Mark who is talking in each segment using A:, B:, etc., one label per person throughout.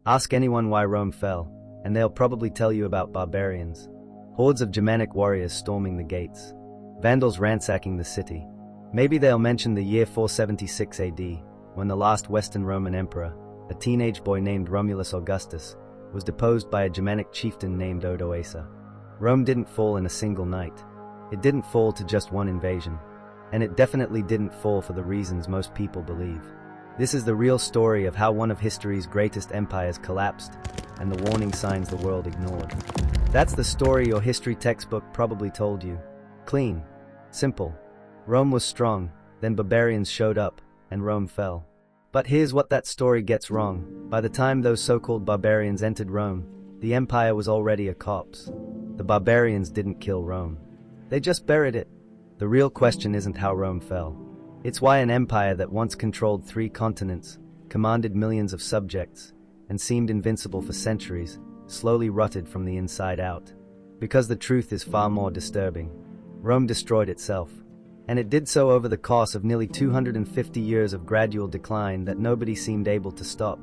A: Ask anyone why Rome fell, and they'll probably tell you about barbarians. Hordes of Germanic warriors storming the gates. Vandals ransacking the city. Maybe they'll mention the year 476 AD, when the last Western Roman emperor, a teenage boy named Romulus Augustus, was deposed by a Germanic chieftain named Odoacer. Rome didn't fall in a single night. It didn't fall to just one invasion. And it definitely didn't fall for the reasons most people believe. This is the real story of how one of history's greatest empires collapsed, and the warning signs the world ignored. That's the story your history textbook probably told you. Clean. Simple. Rome was strong, then barbarians showed up, and Rome fell. But here's what that story gets wrong. By the time those so-called barbarians entered Rome, the empire was already a corpse. The barbarians didn't kill Rome. They just buried it. The real question isn't how Rome fell. It's why an empire that once controlled 3 continents, commanded millions of subjects, and seemed invincible for centuries, slowly rotted from the inside out. Because the truth is far more disturbing. Rome destroyed itself. And it did so over the course of nearly 250 years of gradual decline that nobody seemed able to stop.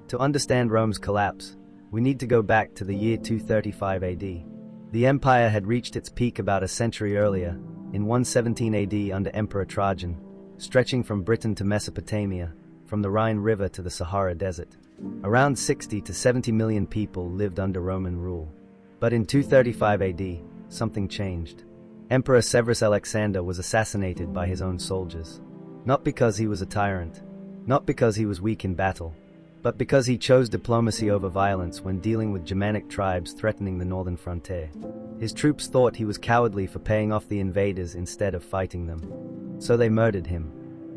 A: To understand Rome's collapse, we need to go back to the year 235 AD. The empire had reached its peak about a century earlier, in 117 AD under Emperor Trajan, stretching from Britain to Mesopotamia, from the Rhine River to the Sahara Desert. Around 60 to 70 million people lived under Roman rule. But in 235 AD, something changed. Emperor Severus Alexander was assassinated by his own soldiers. Not because he was a tyrant, not because he was weak in battle, but because he chose diplomacy over violence when dealing with Germanic tribes threatening the northern frontier. His troops thought he was cowardly for paying off the invaders instead of fighting them. So they murdered him.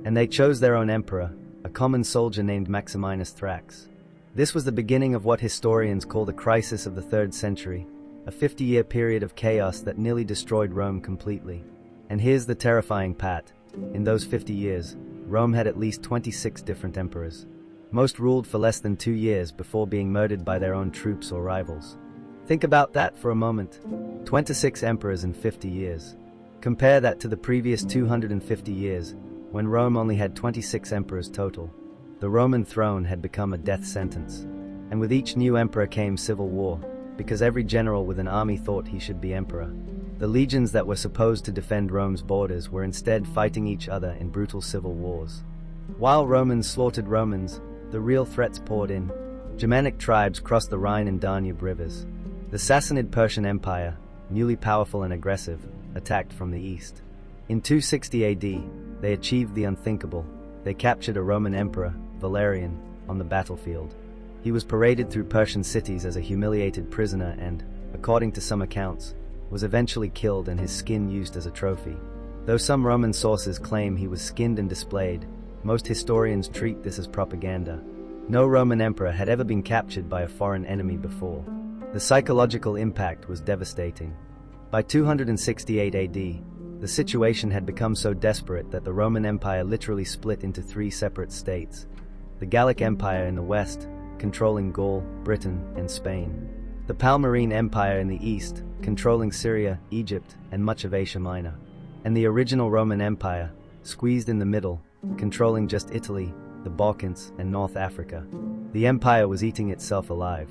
A: And they chose their own emperor, a common soldier named Maximinus Thrax. This was the beginning of what historians call the crisis of the 3rd century, a 50-year period of chaos that nearly destroyed Rome completely. And here's the terrifying part. In those 50 years, Rome had at least 26 different emperors. Most ruled for less than 2 years before being murdered by their own troops or rivals. Think about that for a moment. 26 emperors in 50 years. Compare that to the previous 250 years, when Rome only had 26 emperors total. The Roman throne had become a death sentence. And with each new emperor came civil war, because every general with an army thought he should be emperor. The legions that were supposed to defend Rome's borders were instead fighting each other in brutal civil wars. While Romans slaughtered Romans, the real threats poured in. Germanic tribes crossed the Rhine and Danube rivers. The Sassanid Persian Empire, newly powerful and aggressive, attacked from the east. In 260 AD, they achieved the unthinkable. They captured a Roman emperor, Valerian, on the battlefield. He was paraded through Persian cities as a humiliated prisoner and, according to some accounts, was eventually killed and his skin used as a trophy. Though some Roman sources claim he was skinned and displayed, most historians treat this as propaganda. No Roman emperor had ever been captured by a foreign enemy before. The psychological impact was devastating. By 268 AD, the situation had become so desperate that the Roman Empire literally split into 3 separate states. The Gallic Empire in the west, controlling Gaul, Britain, and Spain. The Palmyrene Empire in the east, controlling Syria, Egypt, and much of Asia Minor. And the original Roman Empire, squeezed in the middle, controlling just Italy, the Balkans, and North Africa. The empire was eating itself alive.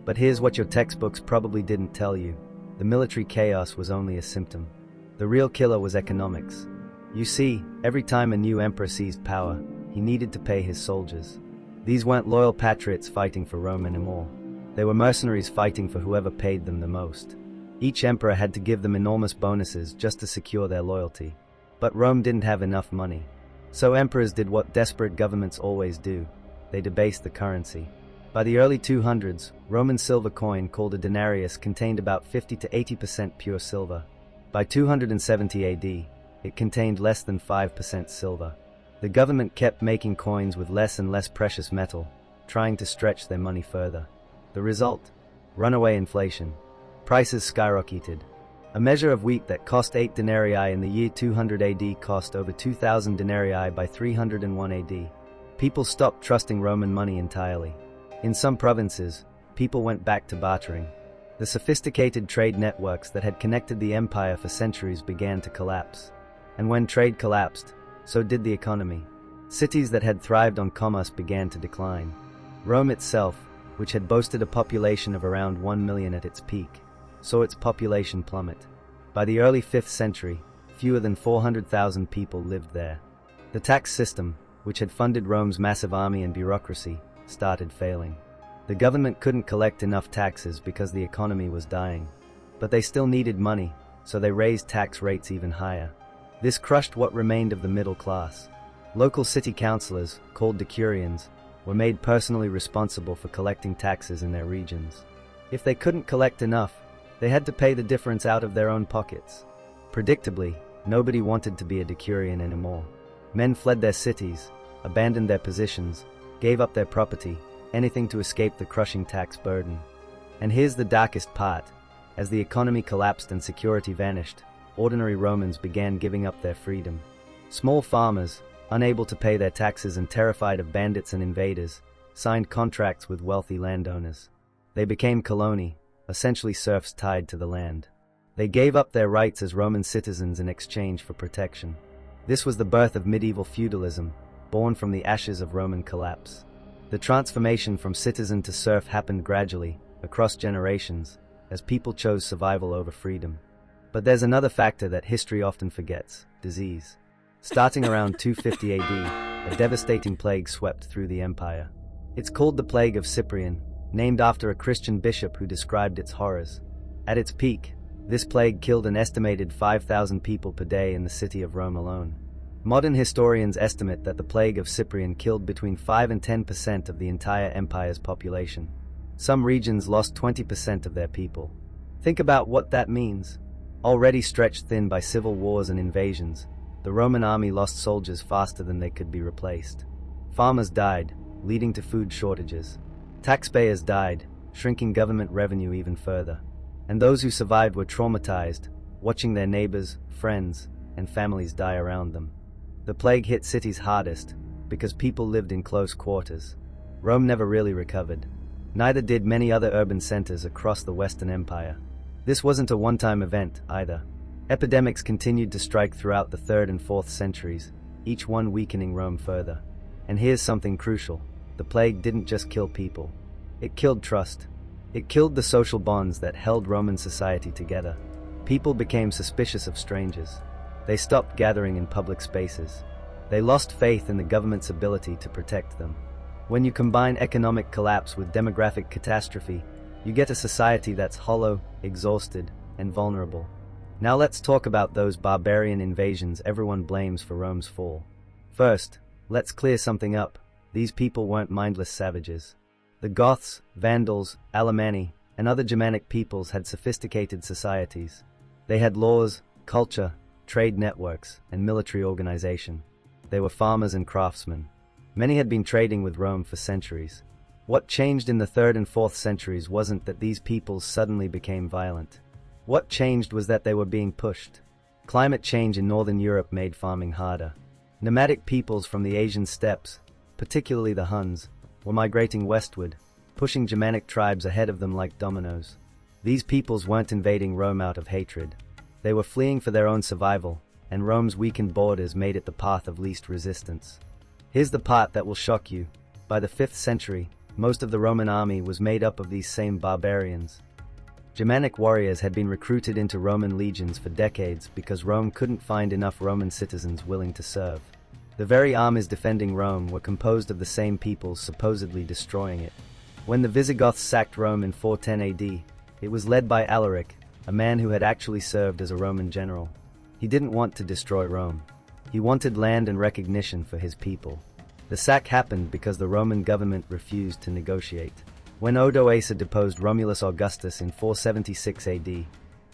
A: But here's what your textbooks probably didn't tell you. The military chaos was only a symptom. The real killer was economics. You see, every time a new emperor seized power, he needed to pay his soldiers. These weren't loyal patriots fighting for Rome anymore. They were mercenaries fighting for whoever paid them the most. Each emperor had to give them enormous bonuses just to secure their loyalty. But Rome didn't have enough money. So emperors did what desperate governments always do. They debased the currency. By the early 200s, Roman silver coin called a denarius contained about 50 to 80% pure silver. By 270 AD, it contained less than 5% silver. The government kept making coins with less and less precious metal, trying to stretch their money further. The result? Runaway inflation. Prices skyrocketed. A measure of wheat that cost 8 denarii in the year 200 AD cost over 2,000 denarii by 301 AD. People stopped trusting Roman money entirely. In some provinces, people went back to bartering. The sophisticated trade networks that had connected the empire for centuries began to collapse. And when trade collapsed, so did the economy. Cities that had thrived on commerce began to decline. Rome itself, which had boasted a population of around 1 million at its peak, saw its population plummet. By the early 5th century, fewer than 400,000 people lived there. The tax system, which had funded Rome's massive army and bureaucracy, started failing. The government couldn't collect enough taxes because the economy was dying. But they still needed money, so they raised tax rates even higher. This crushed what remained of the middle class. Local city councillors, called decurions, were made personally responsible for collecting taxes in their regions. If they couldn't collect enough, they had to pay the difference out of their own pockets. Predictably, nobody wanted to be a decurion anymore. Men fled their cities, abandoned their positions, gave up their property, anything to escape the crushing tax burden. And here's the darkest part. As the economy collapsed and security vanished, ordinary Romans began giving up their freedom. Small farmers, unable to pay their taxes and terrified of bandits and invaders, signed contracts with wealthy landowners. They became coloni, essentially serfs tied to the land. They gave up their rights as Roman citizens in exchange for protection. This was the birth of medieval feudalism, born from the ashes of Roman collapse. The transformation from citizen to serf happened gradually, across generations, as people chose survival over freedom. But there's another factor that history often forgets: disease. Starting around 250 AD, a devastating plague swept through the empire. It's called the Plague of Cyprian, named after a Christian bishop who described its horrors. At its peak, this plague killed an estimated 5,000 people per day in the city of Rome alone. Modern historians estimate that the Plague of Cyprian killed between 5 and 10% of the entire empire's population. Some regions lost 20% of their people. Think about what that means. Already stretched thin by civil wars and invasions, the Roman army lost soldiers faster than they could be replaced. Farmers died, leading to food shortages. Taxpayers died, shrinking government revenue even further. And those who survived were traumatized, watching their neighbors, friends, and families die around them. The plague hit cities hardest because people lived in close quarters. Rome never really recovered. Neither did many other urban centers across the Western Empire. This wasn't a one-time event, either. Epidemics continued to strike throughout the 3rd and 4th centuries, each one weakening Rome further. And here's something crucial. The plague didn't just kill people. It killed trust. It killed the social bonds that held Roman society together. People became suspicious of strangers. They stopped gathering in public spaces. They lost faith in the government's ability to protect them. When you combine economic collapse with demographic catastrophe, you get a society that's hollow, exhausted, and vulnerable. Now let's talk about those barbarian invasions everyone blames for Rome's fall. First, let's clear something up. These people weren't mindless savages. The Goths, Vandals, Alemanni, and other Germanic peoples had sophisticated societies. They had laws, culture, trade networks, and military organization. They were farmers and craftsmen. Many had been trading with Rome for centuries. What changed in the 3rd and 4th centuries wasn't that these peoples suddenly became violent. What changed was that they were being pushed. Climate change in northern Europe made farming harder. Nomadic peoples from the Asian steppes, particularly the Huns, were migrating westward, pushing Germanic tribes ahead of them like dominoes. These peoples weren't invading Rome out of hatred. They were fleeing for their own survival, and Rome's weakened borders made it the path of least resistance. Here's the part that will shock you. By the 5th century, most of the Roman army was made up of these same barbarians. Germanic warriors had been recruited into Roman legions for decades because Rome couldn't find enough Roman citizens willing to serve. The very armies defending Rome were composed of the same peoples supposedly destroying it. When the Visigoths sacked Rome in 410 AD, it was led by Alaric, a man who had actually served as a Roman general. He didn't want to destroy Rome. He wanted land and recognition for his people. The sack happened because the Roman government refused to negotiate. When Odoacer deposed Romulus Augustus in 476 AD,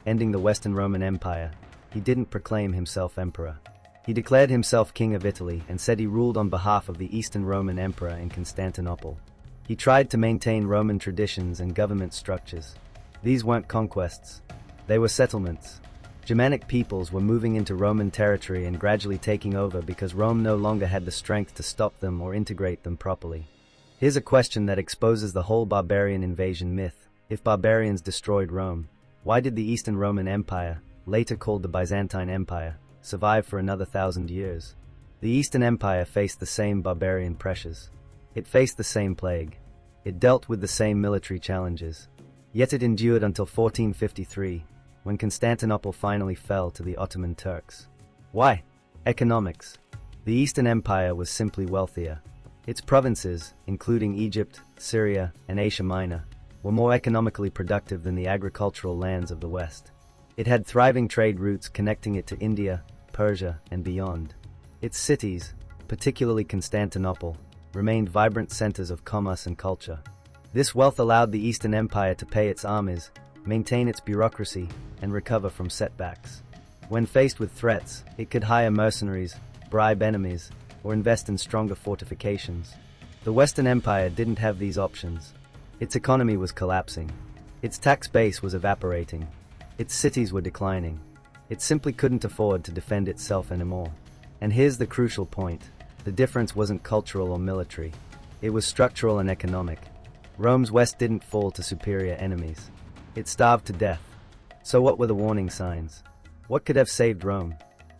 A: ending the Western Roman Empire, he didn't proclaim himself emperor. He declared himself king of Italy and said he ruled on behalf of the Eastern Roman Emperor in Constantinople. He tried to maintain Roman traditions and government structures. These weren't conquests. They were settlements. Germanic peoples were moving into Roman territory and gradually taking over because Rome no longer had the strength to stop them or integrate them properly. Here's a question that exposes the whole barbarian invasion myth. If barbarians destroyed Rome, why did the Eastern Roman Empire, later called the Byzantine Empire, survive for another 1,000 years? The Eastern Empire faced the same barbarian pressures. It faced the same plague. It dealt with the same military challenges. Yet it endured until 1453, when Constantinople finally fell to the Ottoman Turks. Why? Economics. The Eastern Empire was simply wealthier. Its provinces, including Egypt, Syria, and Asia Minor, were more economically productive than the agricultural lands of the West. It had thriving trade routes connecting it to India, Persia, and beyond. Its cities, particularly Constantinople, remained vibrant centers of commerce and culture. This wealth allowed the Eastern Empire to pay its armies, maintain its bureaucracy, and recover from setbacks. When faced with threats, it could hire mercenaries, bribe enemies, or invest in stronger fortifications. The Western Empire didn't have these options. Its economy was collapsing. Its tax base was evaporating. Its cities were declining. It simply couldn't afford to defend itself anymore. And here's the crucial point. The difference wasn't cultural or military. It was structural and economic. Rome's West didn't fall to superior enemies. It starved to death. So what were the warning signs? What could have saved Rome?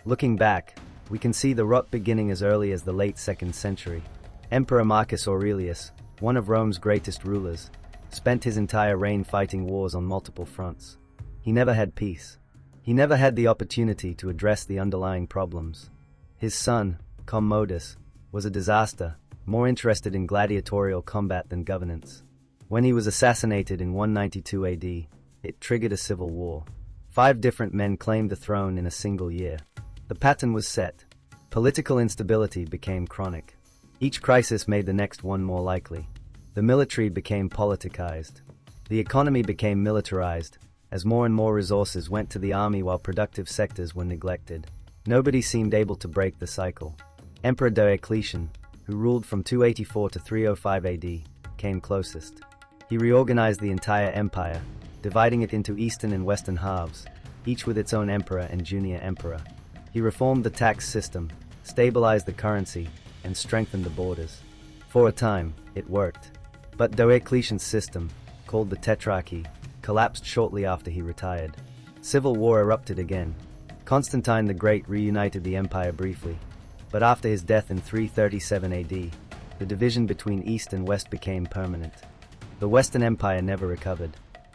A: Looking back, we can see the rot beginning as early as the late 2nd century. Emperor Marcus Aurelius, one of Rome's greatest rulers, spent his entire reign fighting wars on multiple fronts. He never had peace. He never had the opportunity to address the underlying problems. His son, Commodus, was a disaster, more interested in gladiatorial combat than governance. When he was assassinated in 192 AD, it triggered a civil war. 5 different men claimed the throne in a single year. The pattern was set. Political instability became chronic. Each crisis made the next one more likely. The military became politicized. The economy became militarized, as more and more resources went to the army while productive sectors were neglected. Nobody seemed able to break the cycle. Emperor Diocletian, who ruled from 284 to 305 AD, came closest. He reorganized the entire empire, dividing it into eastern and western halves, each with its own emperor and junior emperor. He reformed the tax system, stabilized the currency, and strengthened the borders. For a time, it worked. But Diocletian's system, called the Tetrarchy, collapsed shortly after he retired. Civil war erupted again. Constantine the Great reunited the empire briefly, but after his death in 337 AD, the division between East and West became permanent. The Western Empire never recovered.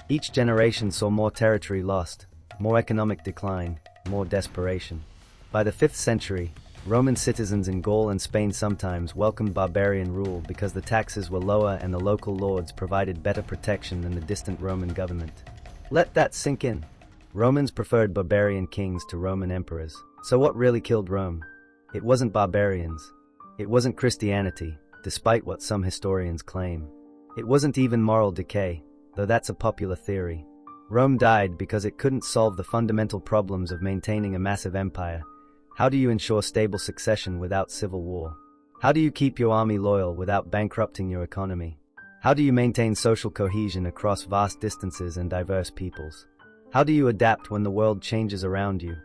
A: Each generation saw more territory lost, more economic decline, more desperation. By the 5th century, Roman citizens in Gaul and Spain sometimes welcomed barbarian rule because the taxes were lower and the local lords provided better protection than the distant Roman government. Let that sink in. Romans preferred barbarian kings to Roman emperors. So what really killed Rome? It wasn't barbarians. It wasn't Christianity, despite what some historians claim. It wasn't even moral decay, though that's a popular theory. Rome died because it couldn't solve the fundamental problems of maintaining a massive empire. How do you ensure stable succession without civil war? How do you keep your army loyal without bankrupting your economy? How do you maintain social cohesion across vast distances and diverse peoples? How do you adapt when the world changes around you?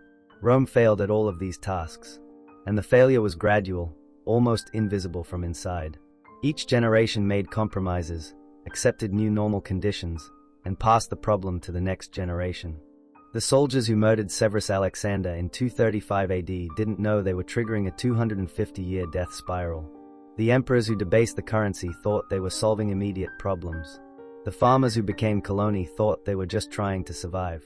A: Rome failed at all of these tasks. And the failure was gradual, almost invisible from inside. Each generation made compromises, accepted new normal conditions, and passed the problem to the next generation. The soldiers who murdered Severus Alexander in 235 AD didn't know they were triggering a 250-year death spiral. The emperors who debased the currency thought they were solving immediate problems. The farmers who became coloni thought they were just trying to survive.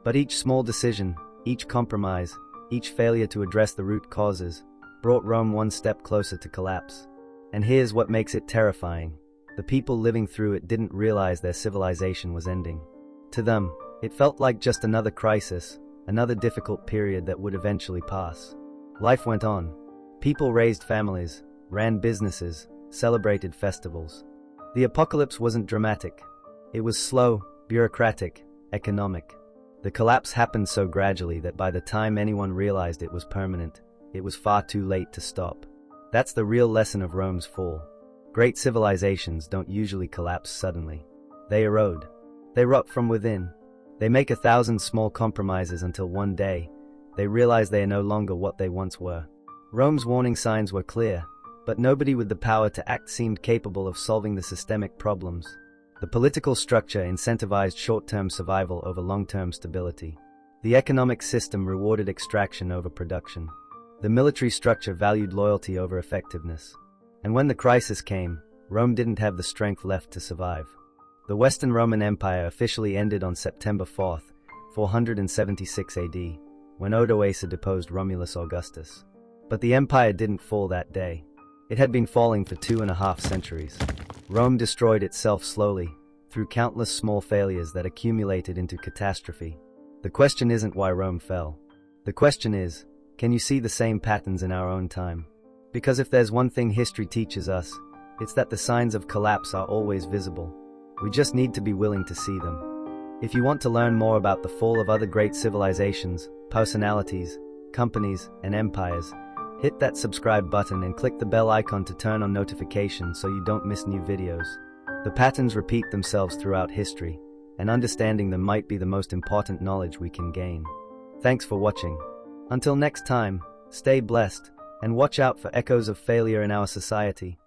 A: But each small decision, each compromise, each failure to address the root causes, brought Rome one step closer to collapse. And here's what makes it terrifying. The people living through it didn't realize their civilization was ending. To them, it felt like just another crisis, another difficult period that would eventually pass. Life went on. People raised families, ran businesses, celebrated festivals. The apocalypse wasn't dramatic. It was slow, bureaucratic, economic. The collapse happened so gradually that by the time anyone realized it was permanent, it was far too late to stop. That's the real lesson of Rome's fall. Great civilizations don't usually collapse suddenly. They erode. They rot from within. They make 1,000 small compromises until one day, they realize they are no longer what they once were. Rome's warning signs were clear, but nobody with the power to act seemed capable of solving the systemic problems. The political structure incentivized short-term survival over long-term stability. The economic system rewarded extraction over production. The military structure valued loyalty over effectiveness. And when the crisis came, Rome didn't have the strength left to survive. The Western Roman Empire officially ended on September 4, 476 AD, when Odoacer deposed Romulus Augustus. But the empire didn't fall that day. It had been falling for 2.5 centuries. Rome destroyed itself slowly, through countless small failures that accumulated into catastrophe. The question isn't why Rome fell. The question is, can you see the same patterns in our own time? Because if there's one thing history teaches us, it's that the signs of collapse are always visible. We just need to be willing to see them. If you want to learn more about the fall of other great civilizations, personalities, companies, and empires, hit that subscribe button and click the bell icon to turn on notifications so you don't miss new videos. The patterns repeat themselves throughout history, and understanding them might be the most important knowledge we can gain. Thanks for watching. Until next time, stay blessed, and watch out for echoes of failure in our society.